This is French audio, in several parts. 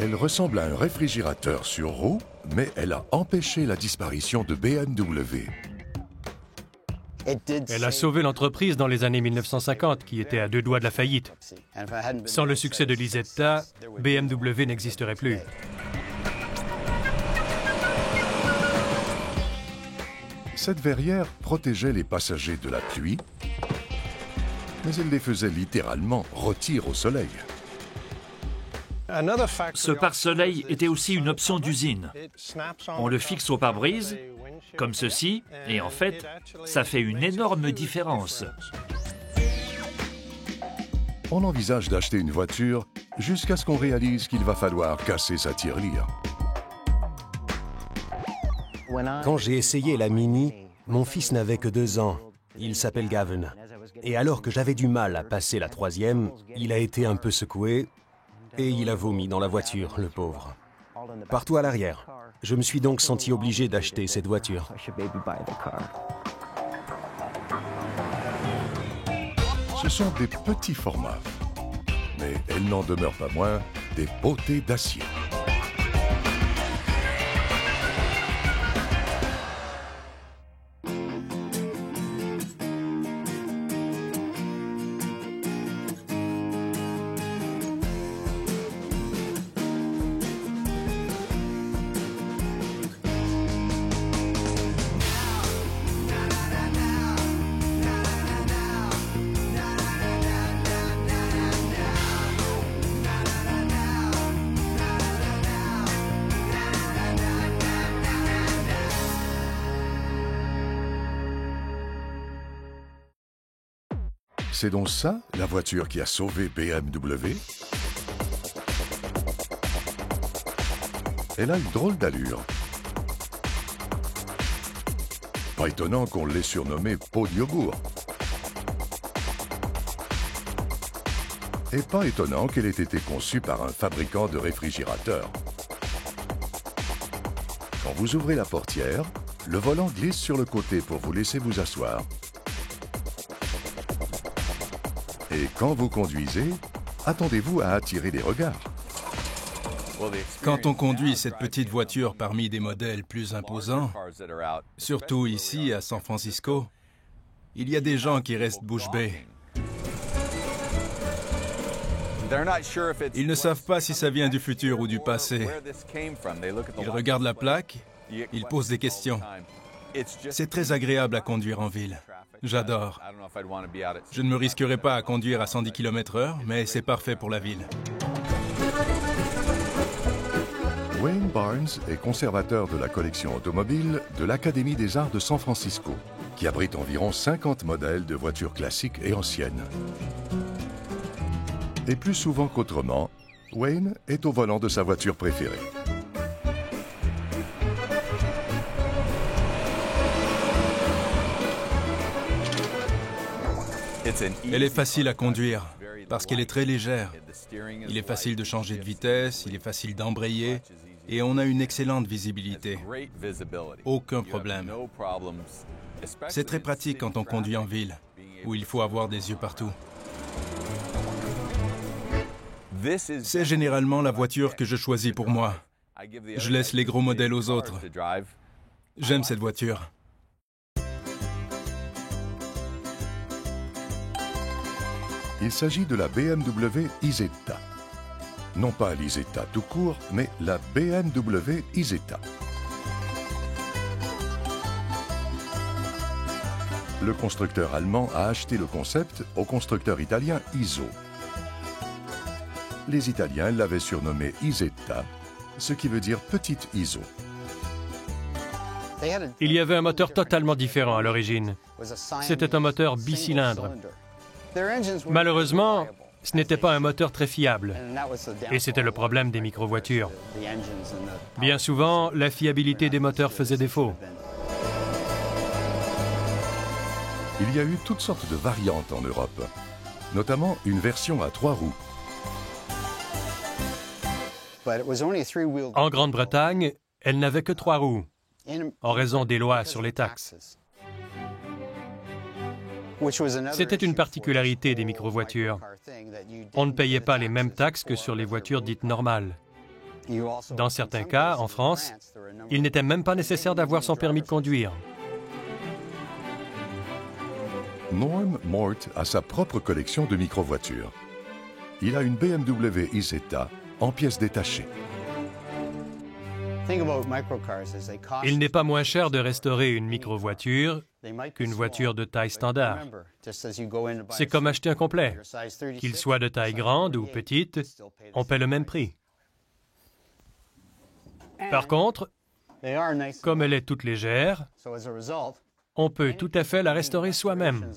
Elle ressemble à un réfrigérateur sur roues, mais elle a empêché la disparition de BMW. Elle a sauvé l'entreprise dans les années 1950, qui était à 2 doigts de la faillite. Sans le succès de l'Isetta, BMW n'existerait plus. Cette verrière protégeait les passagers de la pluie, mais elle les faisait littéralement rôtir au soleil. Ce pare-soleil était aussi une option d'usine. On le fixe au pare-brise, comme ceci, et en fait, ça fait une énorme différence. On envisage d'acheter une voiture jusqu'à ce qu'on réalise qu'il va falloir casser sa tirelire. Quand j'ai essayé la Mini, mon fils n'avait que 2 ans. Il s'appelle Gavin. Et alors que j'avais du mal à passer la 3e, il a été un peu secoué et il a vomi dans la voiture, le pauvre. Partout à l'arrière. Je me suis donc senti obligé d'acheter cette voiture. Ce sont des petits formats, mais elles n'en demeurent pas moins des beautés d'acier. C'est donc ça, la voiture qui a sauvé BMW? Elle a une drôle d'allure. Pas étonnant qu'on l'ait surnommée pot de yogourt. Et pas étonnant qu'elle ait été conçue par un fabricant de réfrigérateurs. Quand vous ouvrez la portière, le volant glisse sur le côté pour vous laisser vous asseoir. Et quand vous conduisez, attendez-vous à attirer des regards. Quand on conduit cette petite voiture parmi des modèles plus imposants, surtout ici à San Francisco, il y a des gens qui restent bouche bée. Ils ne savent pas si ça vient du futur ou du passé. Ils regardent la plaque, ils posent des questions. C'est très agréable à conduire en ville. J'adore. Je ne me risquerai pas à conduire à 110 km/h, mais c'est parfait pour la ville. Wayne Barnes est conservateur de la collection automobile de l'Académie des Arts de San Francisco, qui abrite environ 50 modèles de voitures classiques et anciennes. Et plus souvent qu'autrement, Wayne est au volant de sa voiture préférée. Elle est facile à conduire parce qu'elle est très légère. Il est facile de changer de vitesse, il est facile d'embrayer et on a une excellente visibilité. Aucun problème. C'est très pratique quand on conduit en ville, où il faut avoir des yeux partout. C'est généralement la voiture que je choisis pour moi. Je laisse les gros modèles aux autres. J'aime cette voiture. Il s'agit de la BMW Isetta. Non pas l'Isetta tout court, mais la BMW Isetta. Le constructeur allemand a acheté le concept au constructeur italien Iso. Les Italiens l'avaient surnommé Isetta, ce qui veut dire petite Iso. Il y avait un moteur totalement différent à l'origine. C'était un moteur bicylindre. Malheureusement, ce n'était pas un moteur très fiable. Et c'était le problème des micro-voitures. Bien souvent, la fiabilité des moteurs faisait défaut. Il y a eu toutes sortes de variantes en Europe, notamment une version à 3 roues. En Grande-Bretagne, elle n'avait que 3 roues, en raison des lois sur les taxes. C'était une particularité des micro-voitures. On ne payait pas les mêmes taxes que sur les voitures dites normales. Dans certains cas, en France, il n'était même pas nécessaire d'avoir son permis de conduire. Norm Mort a sa propre collection de micro-voitures. Il a une BMW Isetta en pièces détachées. Il n'est pas moins cher de restaurer une micro-voiture qu'une voiture de taille standard. C'est comme acheter un complet. Qu'il soit de taille grande ou petite, on paie le même prix. Par contre, comme elle est toute légère, on peut tout à fait la restaurer soi-même.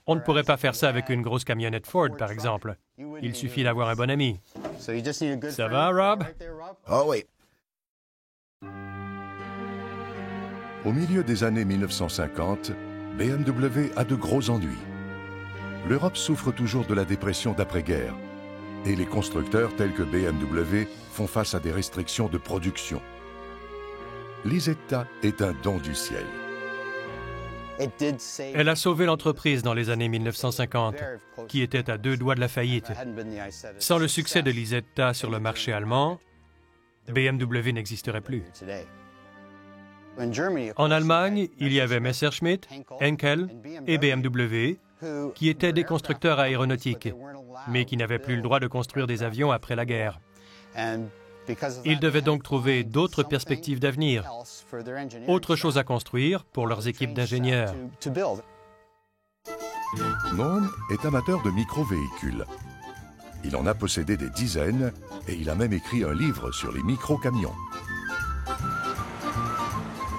On ne pourrait pas faire ça avec une grosse camionnette Ford, par exemple. Il suffit d'avoir un bon ami. Ça va, Rob? Oh oui. Au milieu des années 1950, BMW a de gros ennuis. L'Europe souffre toujours de la dépression d'après-guerre et les constructeurs tels que BMW font face à des restrictions de production. L'Isetta est un don du ciel. Elle a sauvé l'entreprise dans les années 1950, qui était à 2 doigts de la faillite. Sans le succès de l'Isetta sur le marché allemand, BMW n'existerait plus. En Allemagne, il y avait Messerschmitt, Henkel et BMW, qui étaient des constructeurs aéronautiques, mais qui n'avaient plus le droit de construire des avions après la guerre. Ils devaient donc trouver d'autres perspectives d'avenir, autre chose à construire pour leurs équipes d'ingénieurs. Norm est amateur de micro-véhicules. Il en a possédé des dizaines et il a même écrit un livre sur les micro-camions.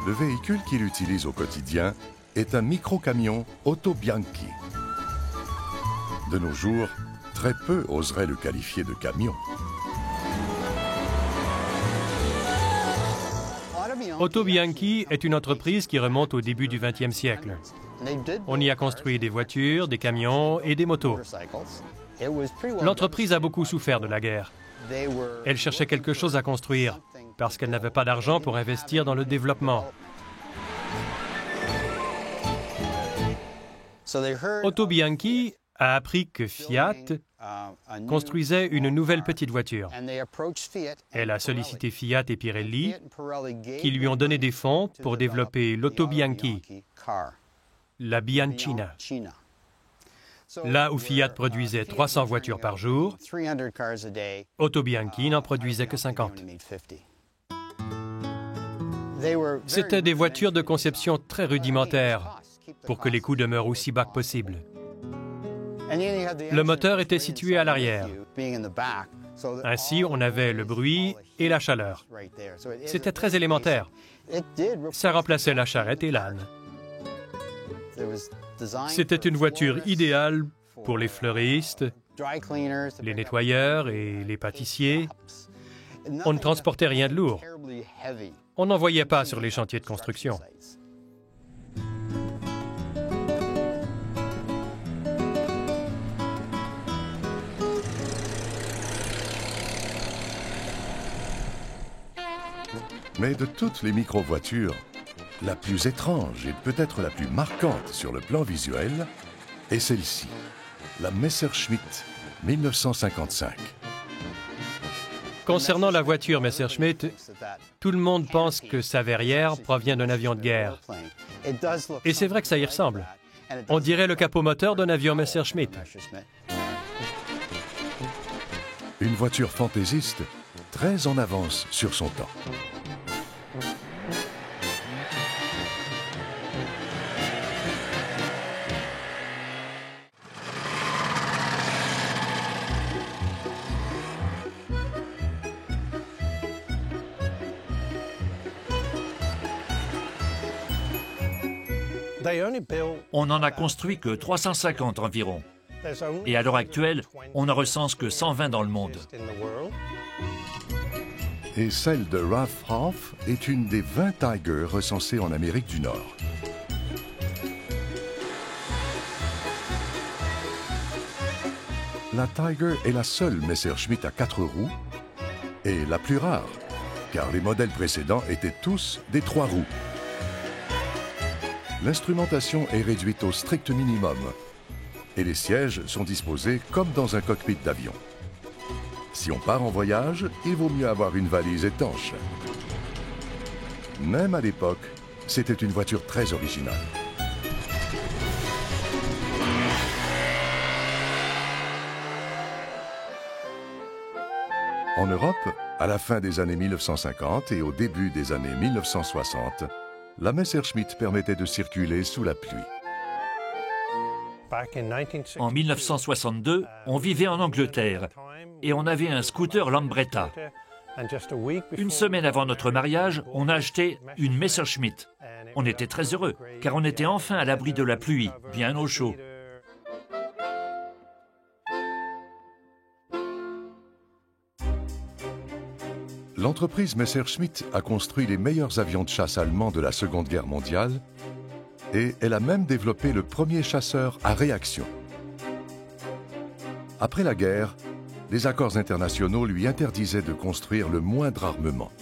Le véhicule qu'il utilise au quotidien est un micro-camion Otto Bianchi. De nos jours, très peu oseraient le qualifier de camion. Otto Bianchi est une entreprise qui remonte au début du XXe siècle. On y a construit des voitures, des camions et des motos. L'entreprise a beaucoup souffert de la guerre. Elle cherchait quelque chose à construire parce qu'elle n'avait pas d'argent pour investir dans le développement. Otto Bianchi a appris que Fiat construisait une nouvelle petite voiture. Elle a sollicité Fiat et Pirelli, qui lui ont donné des fonds pour développer l'Otto Bianchi, la Bianchina. Là où Fiat produisait 300 voitures par jour, Otto Bianchi n'en produisait que 50. C'était des voitures de conception très rudimentaires pour que les coûts demeurent aussi bas que possible. Le moteur était situé à l'arrière. Ainsi, on avait le bruit et la chaleur. C'était très élémentaire. Ça remplaçait la charrette et l'âne. C'était une voiture idéale pour les fleuristes, les nettoyeurs et les pâtissiers. On ne transportait rien de lourd. On n'en voyait pas sur les chantiers de construction. Mais de toutes les micro-voitures, la plus étrange et peut-être la plus marquante sur le plan visuel est celle-ci, la Messerschmitt 1955. Concernant la voiture Messerschmitt, tout le monde pense que sa verrière provient d'un avion de guerre. Et c'est vrai que ça y ressemble. On dirait le capot moteur d'un avion Messerschmitt. Une voiture fantaisiste, très en avance sur son temps. On n'en a construit que 350 environ. Et à l'heure actuelle, on ne recense que 120 dans le monde. Et celle de Ralph Hoff est une des 20 Tiger recensées en Amérique du Nord. La Tiger est la seule Messerschmitt à 4 roues et la plus rare, car les modèles précédents étaient tous des 3 roues. L'instrumentation est réduite au strict minimum et les sièges sont disposés comme dans un cockpit d'avion. Si on part en voyage, il vaut mieux avoir une valise étanche. Même à l'époque, c'était une voiture très originale. En Europe, à la fin des années 1950 et au début des années 1960, la Messerschmitt permettait de circuler sous la pluie. En 1962, on vivait en Angleterre et on avait un scooter Lambretta. Une semaine avant notre mariage, on a acheté une Messerschmitt. On était très heureux, car on était enfin à l'abri de la pluie, bien au chaud. L'entreprise Messerschmitt a construit les meilleurs avions de chasse allemands de la Seconde Guerre mondiale et elle a même développé le premier chasseur à réaction. Après la guerre, les accords internationaux lui interdisaient de construire le moindre armement.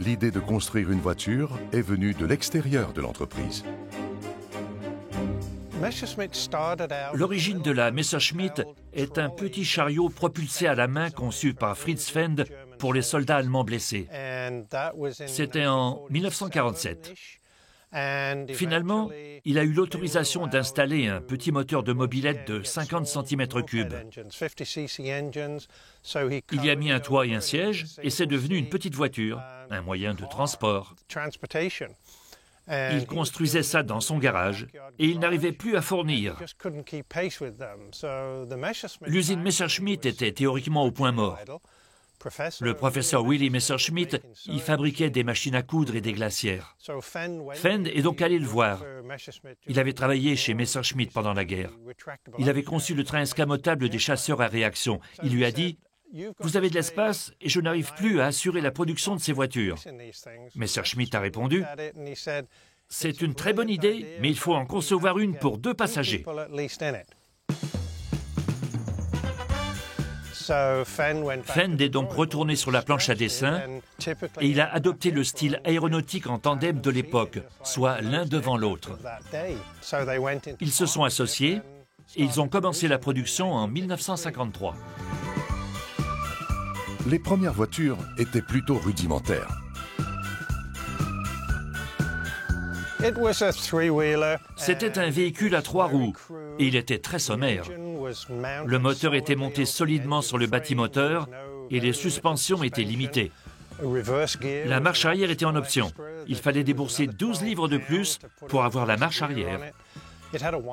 L'idée de construire une voiture est venue de l'extérieur de l'entreprise. L'origine de la Messerschmitt est un petit chariot propulsé à la main conçu par Fritz Fend pour les soldats allemands blessés. C'était en 1947. Finalement, il a eu l'autorisation d'installer un petit moteur de mobilette de 50 cm3. Il y a mis un toit et un siège et c'est devenu une petite voiture, un moyen de transport. Il construisait ça dans son garage et il n'arrivait plus à fournir. L'usine Messerschmitt était théoriquement au point mort. Le professeur Willy Messerschmitt y fabriquait des machines à coudre et des glacières. Fend est donc allé le voir. Il avait travaillé chez Messerschmitt pendant la guerre. Il avait conçu le train escamotable des chasseurs à réaction. Il lui a dit « Vous avez de l'espace et je n'arrive plus à assurer la production de ces voitures. » Messerschmitt a répondu « C'est une très bonne idée, mais il faut en concevoir une pour 2 passagers. » Fend est donc retourné sur la planche à dessin et il a adopté le style aéronautique en tandem de l'époque, soit l'un devant l'autre. Ils se sont associés et ils ont commencé la production en 1953. Les premières voitures étaient plutôt rudimentaires. C'était un véhicule à 3 roues et il était très sommaire. Le moteur était monté solidement sur le bâtimoteur et les suspensions étaient limitées. La marche arrière était en option. Il fallait débourser 12 livres de plus pour avoir la marche arrière.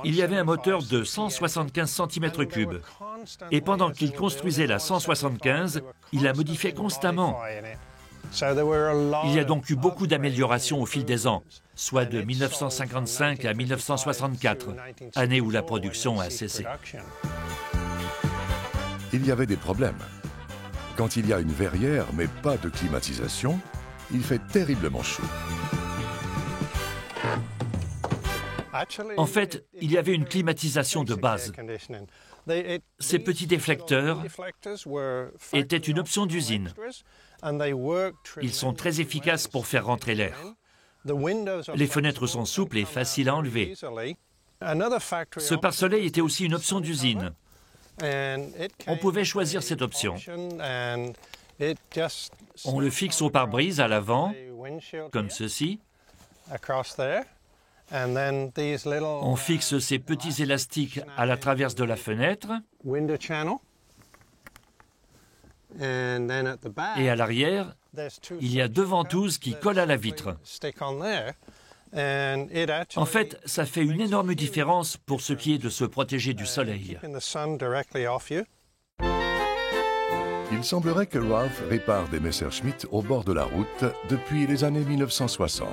Il y avait un moteur de 175 cm3. Et pendant qu'il construisait la 175, il la modifiait constamment. Il y a donc eu beaucoup d'améliorations au fil des ans, soit de 1955 à 1964, année où la production a cessé. Il y avait des problèmes. Quand il y a une verrière mais pas de climatisation, il fait terriblement chaud. En fait, il y avait une climatisation de base. Ces petits déflecteurs étaient une option d'usine. Ils sont très efficaces pour faire rentrer l'air. Les fenêtres sont souples et faciles à enlever. Ce pare-soleil était aussi une option d'usine. On pouvait choisir cette option. On le fixe au pare-brise à l'avant, comme ceci. On fixe ces petits élastiques à la traverse de la fenêtre. Et à l'arrière, il y a 2 ventouses qui collent à la vitre. En fait, ça fait une énorme différence pour ce qui est de se protéger du soleil. Il semblerait que Ralph répare des Messerschmitt au bord de la route depuis les années 1960.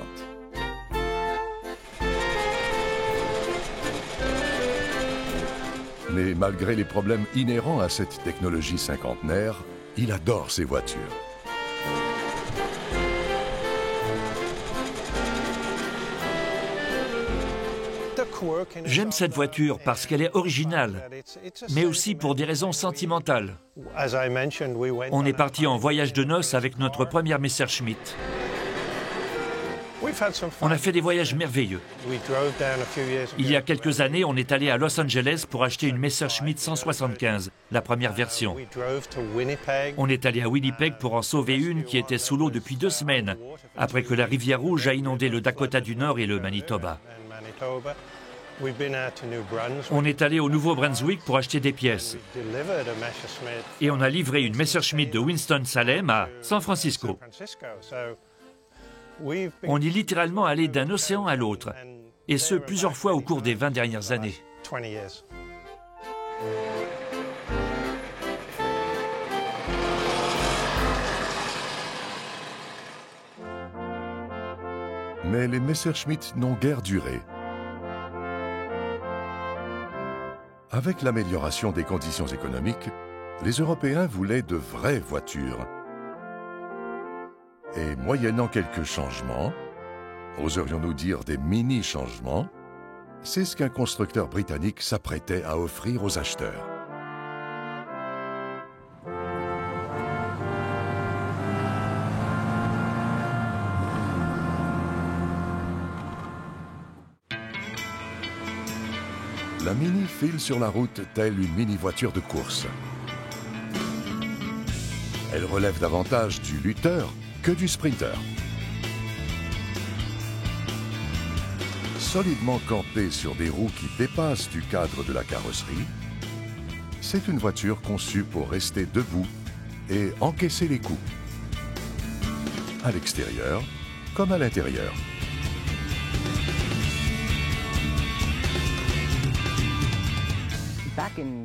Mais malgré les problèmes inhérents à cette technologie cinquantenaire, il adore ses voitures. J'aime cette voiture parce qu'elle est originale, mais aussi pour des raisons sentimentales. On est parti en voyage de noces avec notre première Messerschmitt. On a fait des voyages merveilleux. Il y a quelques années, on est allé à Los Angeles pour acheter une Messerschmitt 175, la première version. On est allé à Winnipeg pour en sauver une qui était sous l'eau depuis 2 semaines, après que la rivière Rouge a inondé le Dakota du Nord et le Manitoba. On est allé au Nouveau-Brunswick pour acheter des pièces. Et on a livré une Messerschmitt de Winston-Salem à San Francisco. On est littéralement allé d'un océan à l'autre, et ce plusieurs fois au cours des 20 dernières années. Mais les Messerschmitt n'ont guère duré. Avec l'amélioration des conditions économiques, les Européens voulaient de vraies voitures. Et moyennant quelques changements, oserions-nous dire des mini-changements, c'est ce qu'un constructeur britannique s'apprêtait à offrir aux acheteurs. La Mini file sur la route telle une mini-voiture de course. Elle relève davantage du lutteur que du sprinter. Solidement campée sur des roues qui dépassent du cadre de la carrosserie, c'est une voiture conçue pour rester debout et encaisser les coups, à l'extérieur comme à l'intérieur.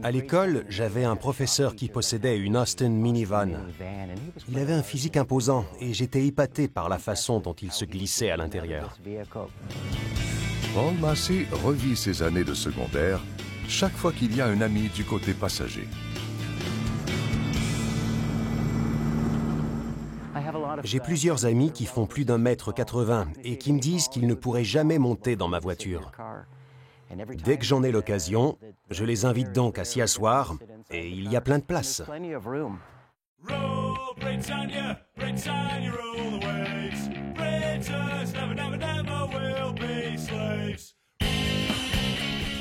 À l'école, j'avais un professeur qui possédait une Austin minivan. Il avait un physique imposant et j'étais épaté par la façon dont il se glissait à l'intérieur. Paul Massey revit ses années de secondaire chaque fois qu'il y a un ami du côté passager. J'ai plusieurs amis qui font plus d'1,80 m et qui me disent qu'ils ne pourraient jamais monter dans ma voiture. Dès que j'en ai l'occasion, je les invite donc à s'y asseoir et il y a plein de place.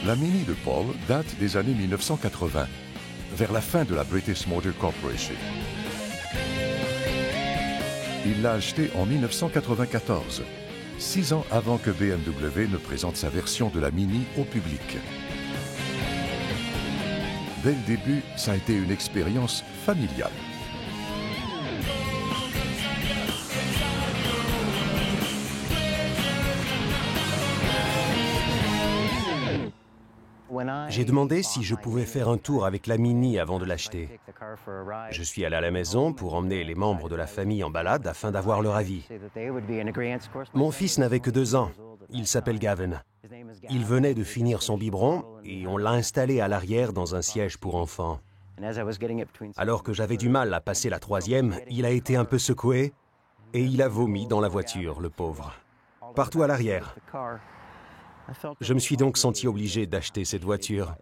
La Mini de Paul date des années 1980, vers la fin de la British Motor Corporation. Il l'a achetée en 1994. 6 ans avant que BMW ne présente sa version de la Mini au public. Dès le début, ça a été une expérience familiale. J'ai demandé si je pouvais faire un tour avec la Mini avant de l'acheter. Je suis allé à la maison pour emmener les membres de la famille en balade afin d'avoir leur avis. Mon fils n'avait que 2 ans. Il s'appelle Gavin. Il venait de finir son biberon et on l'a installé à l'arrière dans un siège pour enfants. Alors que j'avais du mal à passer la 3e, il a été un peu secoué et il a vomi dans la voiture, le pauvre. Partout à l'arrière. Je me suis donc senti obligé d'acheter cette voiture.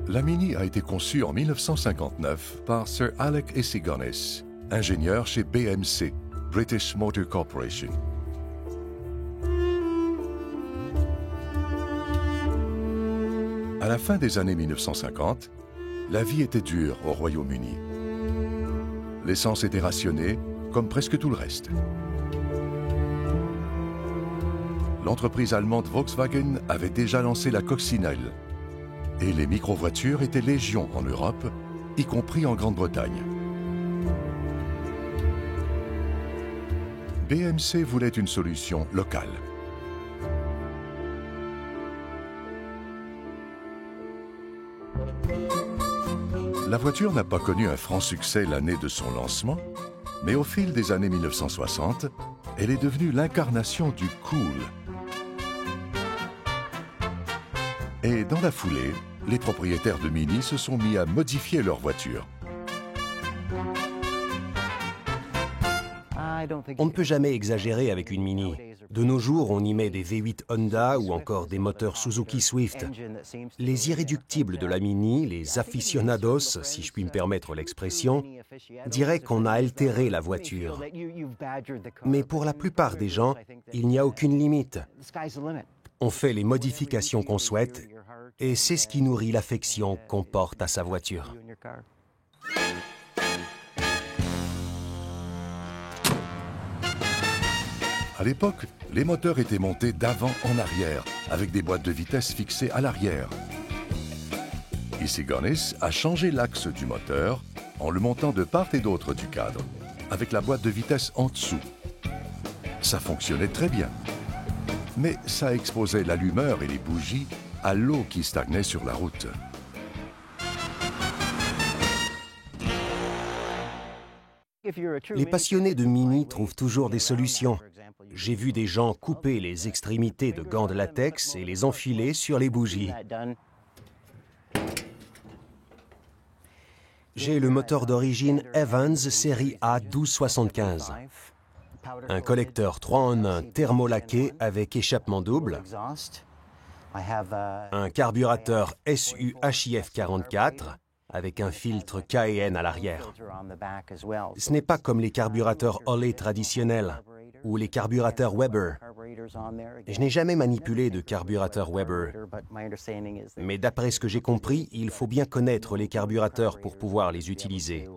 La Mini a été conçue en 1959 par Sir Alec Essigonis, ingénieur chez BMC, British Motor Corporation. À la fin des années 1950, la vie était dure au Royaume-Uni. L'essence était rationnée, comme presque tout le reste. L'entreprise allemande Volkswagen avait déjà lancé la coccinelle et les micro-voitures étaient légion en Europe, y compris en Grande-Bretagne. BMC voulait une solution locale. La voiture n'a pas connu un franc succès l'année de son lancement, mais au fil des années 1960, elle est devenue l'incarnation du cool. Et dans la foulée, les propriétaires de Mini se sont mis à modifier leur voiture. On ne peut jamais exagérer avec une Mini. De nos jours, on y met des V8 Honda ou encore des moteurs Suzuki Swift. Les irréductibles de la Mini, les aficionados, si je puis me permettre l'expression, diraient qu'on a altéré la voiture. Mais pour la plupart des gens, il n'y a aucune limite. On fait les modifications qu'on souhaite et c'est ce qui nourrit l'affection qu'on porte à sa voiture. À l'époque, les moteurs étaient montés d'avant en arrière, avec des boîtes de vitesse fixées à l'arrière. Issigonis a changé l'axe du moteur en le montant de part et d'autre du cadre, avec la boîte de vitesse en dessous. Ça fonctionnait très bien. Mais ça exposait l'allumeur et les bougies à l'eau qui stagnait sur la route. Les passionnés de Mini trouvent toujours des solutions. J'ai vu des gens couper les extrémités de gants de latex et les enfiler sur les bougies. J'ai le moteur d'origine Evans série A 1275. Un collecteur 3 en 1 thermolaqué avec échappement double. Un carburateur SU HIF 44 avec un filtre KN à l'arrière. Ce n'est pas comme les carburateurs Holley traditionnels ou les carburateurs Weber. Je n'ai jamais manipulé de carburateur Weber. Mais d'après ce que j'ai compris, il faut bien connaître les carburateurs pour pouvoir les utiliser.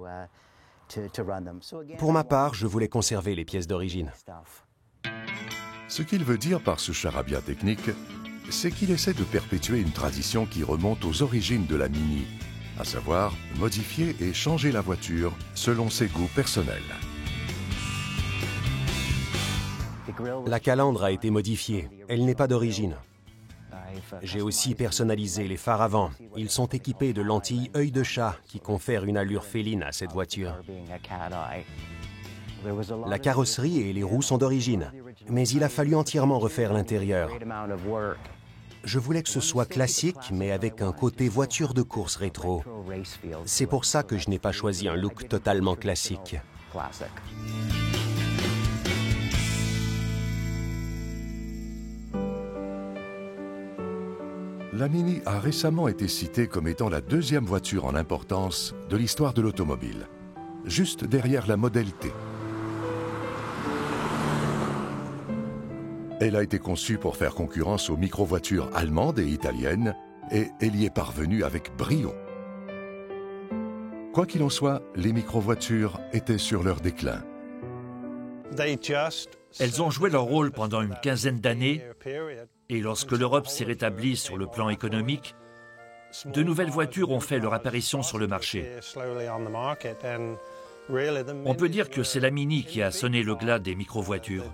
Pour ma part, je voulais conserver les pièces d'origine. Ce qu'il veut dire par ce charabia technique, c'est qu'il essaie de perpétuer une tradition qui remonte aux origines de la Mini, à savoir modifier et changer la voiture selon ses goûts personnels. La calandre a été modifiée. Elle n'est pas d'origine. J'ai aussi personnalisé les phares avant. Ils sont équipés de lentilles œil de chat qui confèrent une allure féline à cette voiture. La carrosserie et les roues sont d'origine, mais il a fallu entièrement refaire l'intérieur. Je voulais que ce soit classique, mais avec un côté voiture de course rétro. C'est pour ça que je n'ai pas choisi un look totalement classique. La Mini a récemment été citée comme étant la deuxième voiture en importance de l'histoire de l'automobile, juste derrière la Model T. Elle a été conçue pour faire concurrence aux micro-voitures allemandes et italiennes, et elle y est parvenue avec brio. Quoi qu'il en soit, les micro-voitures étaient sur leur déclin. Elles ont joué leur rôle pendant une quinzaine d'années, et lorsque l'Europe s'est rétablie sur le plan économique, de nouvelles voitures ont fait leur apparition sur le marché. On peut dire que c'est la Mini qui a sonné le glas des micro-voitures.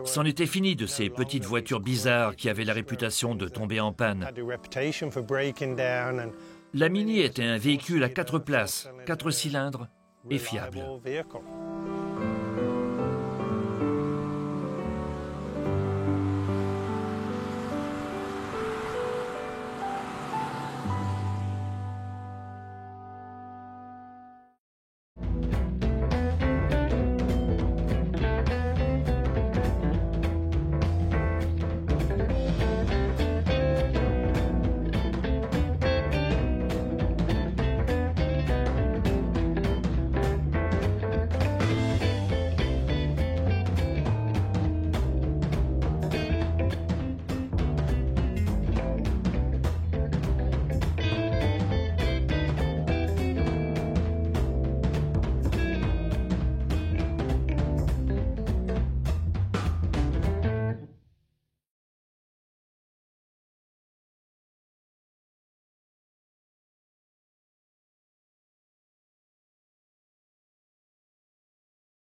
C'en était fini de ces petites voitures bizarres qui avaient la réputation de tomber en panne. La Mini était un véhicule à 4 places, 4 cylindres et fiable.